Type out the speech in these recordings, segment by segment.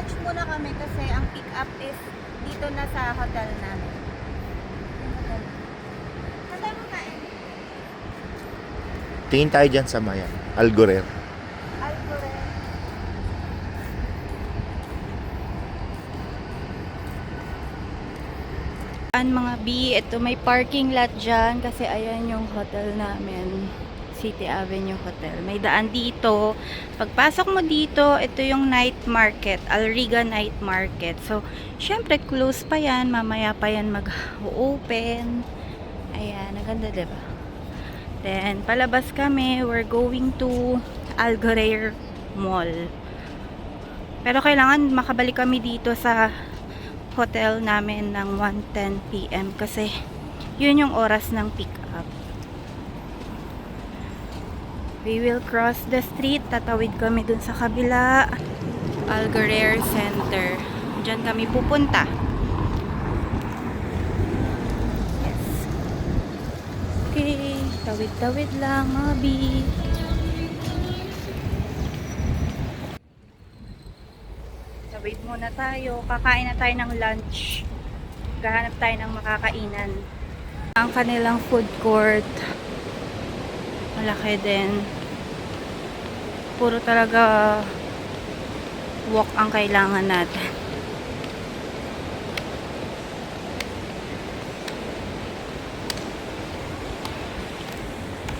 Lunch muna kami kasi ang pick up is dito na sa hotel namin. Saan tayo magkain? Tingin tayo dyan sa Maya, Algorer. Alcorer. Mga B, ito may parking lot dyan kasi ayan yung hotel namin. City Avenue Hotel. May daan dito. Pagpasok mo dito, ito yung night market. Alriga Night Market. So, syempre close pa yan. Mamaya pa yan mag-open. Ayan, naganda diba? Then, palabas kami. We're going to Algorer Mall. Pero kailangan makabalik kami dito sa hotel namin ng 1:10 PM kasi yun yung oras ng pick up. We will cross the street. Tatawid kami dun sa kabila. Algorer Center. Diyan kami pupunta. Yes. Okay. Tawid-tawid lang, mga B. Tawid muna tayo. Kakain na tayo ng lunch. Gahanap tayo ng makakainan. Ang kanilang food court. Malaki din. Puro talaga walk ang kailangan natin.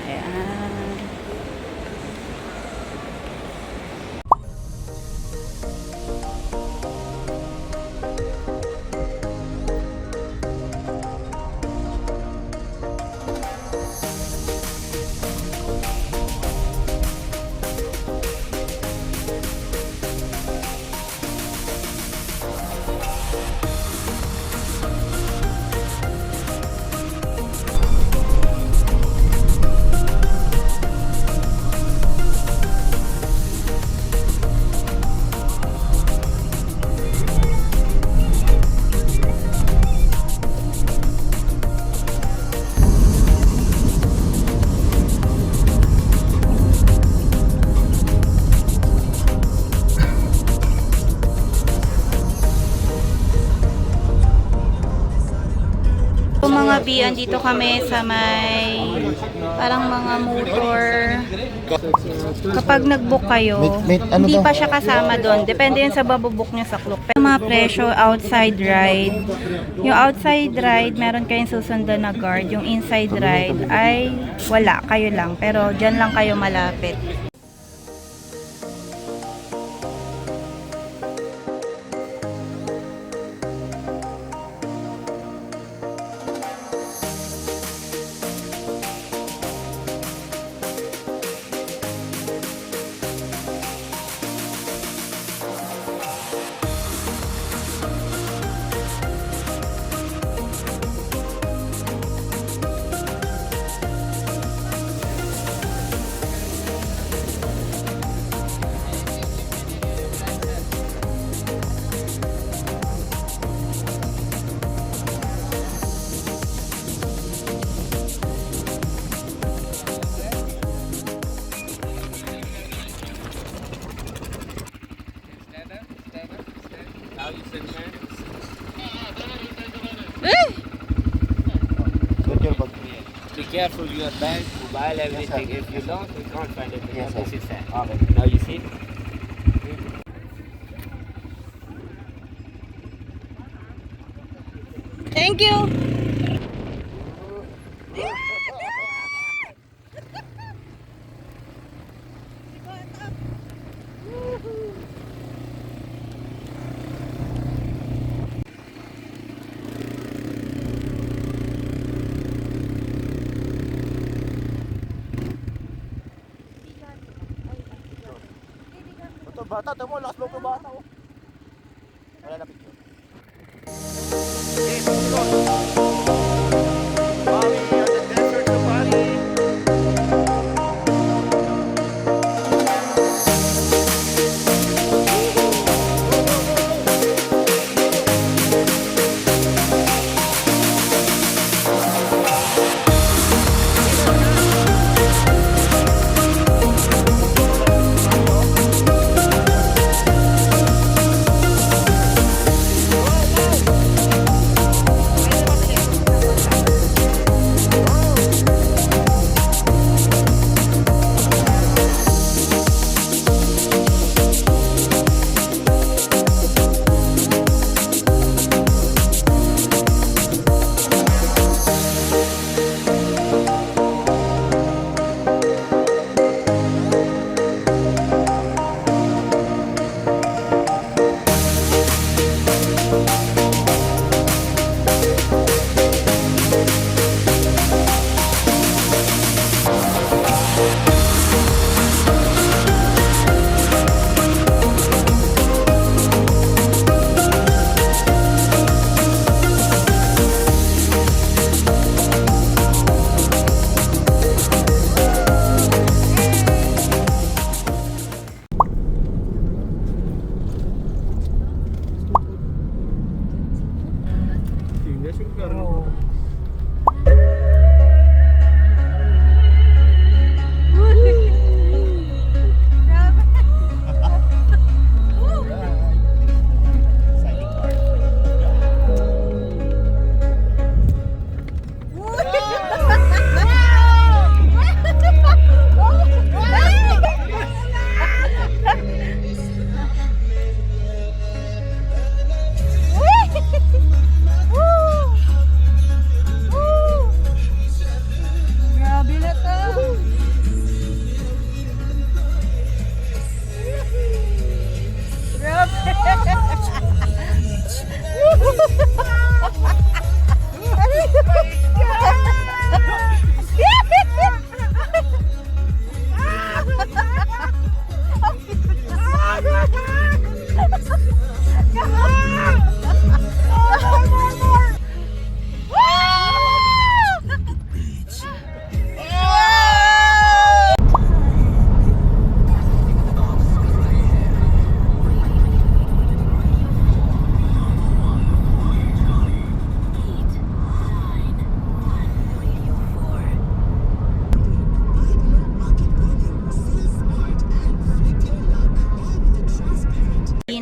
Ayan. Mga B, andito kami sa may parang mga motor. Kapag nag-book kayo, hindi pa siya kasama doon. Depende yun sa babook nyo sa Klook. Pero mga presyo, outside ride. Yung outside ride, meron kayong susundan na guard. Yung inside ride ay wala, kayo lang. Pero dyan lang kayo malapit. Be careful your bag, mobile, everything. If you don't, we can't find it. Yes, This is sad. Okay. Now you see? Thank you! Ito, bata. Ito mo, lakas loob ng bata. Oh. Wala na picture. Okay, Bobby on the desert safari.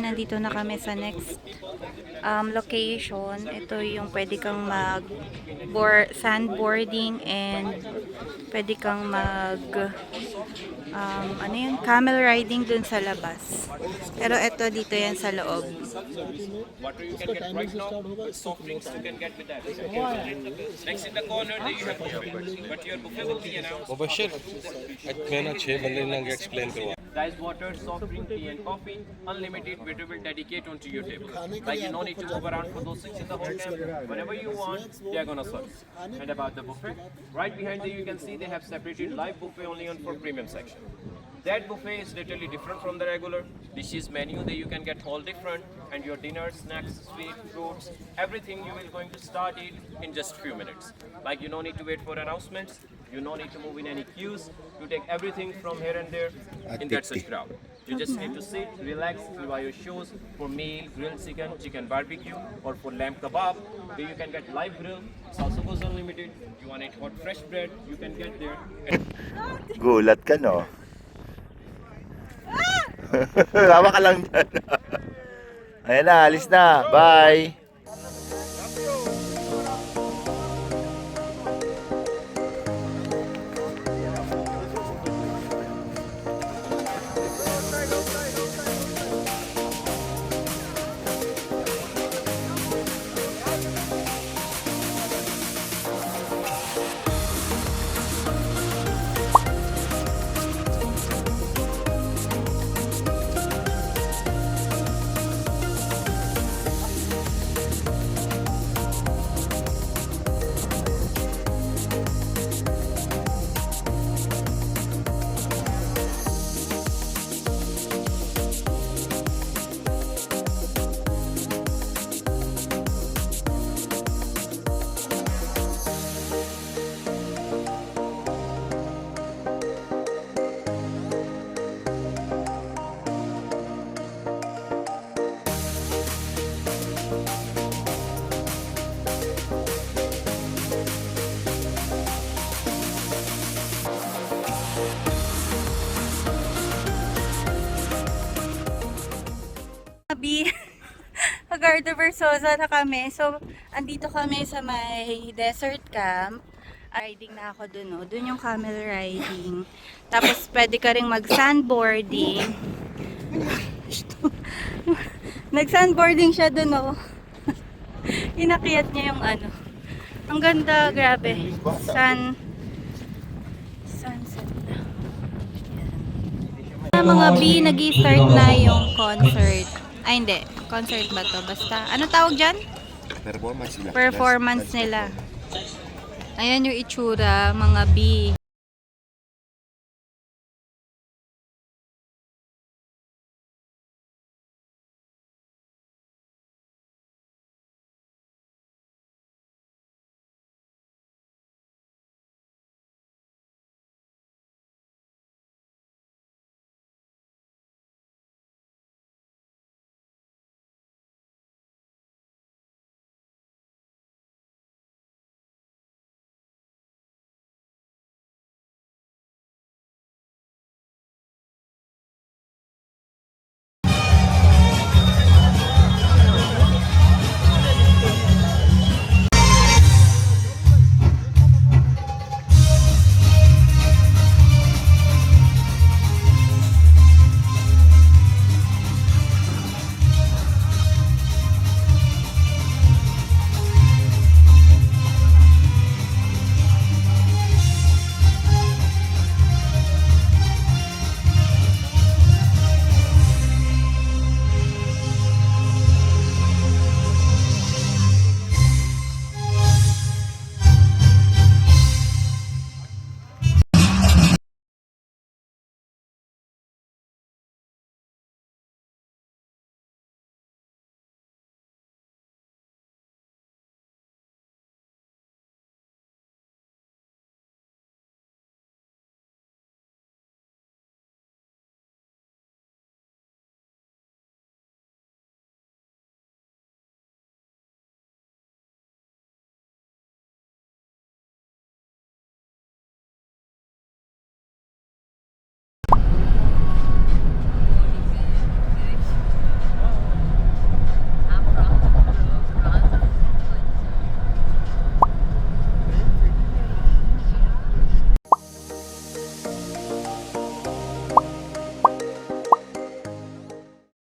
nandito na kami sa next location. Ito yung pwede kang mag sandboarding and pwede kang mag ano yun, camel riding dun sa labas. Pero ito dito yan sa loob. Water you can get right now. Soft drinks you can get with that. Next in the corner, there you have buffet. But your buffet will be announced. Mubashir मैं ना 6 बंदे ने एक्सप्लेन करवा Guys, water, soft drink, tea and coffee, unlimited, waiter will dedicate onto your table. Like you no need to move around for those seats in the hotel. Whenever you want, they are gonna serve. And about the buffet, right behind there you can see they have separated live buffet only on for premium section. That buffet is literally different from the regular. Dishes menu that you can get all different, and your dinner, snacks, sweet, fruits, everything you will going to start it in just few minutes. Like you no need to wait for announcements. You no need to move in any queues. You take everything from here and there in that such crowd. You just need to sit, relax, buy your shows for meal, grilled chicken, chicken barbecue, or for lamb kebab, where you can get live grill. It's also goes unlimited. You want it hot fresh bread, you can get there. Gulat ka, no? Hawa ka lang dyan. Ayan na, alis na. Bye! Agardo Versosa na kami. So, andito kami sa may desert camp. Riding na ako dun, no? Dun yung camel riding. Tapos, pwede ka rin mag-sandboarding. Nag-sandboarding siya dun, no? Inakyat niya yung ano. Ang ganda, grabe. Sunset na. Mga B, nag-start na yung concert. Ay, hindi. Concert ba to? Basta, ano tawag dyan? Performance nila. Performance nila. Ayan yung itsura, mga B.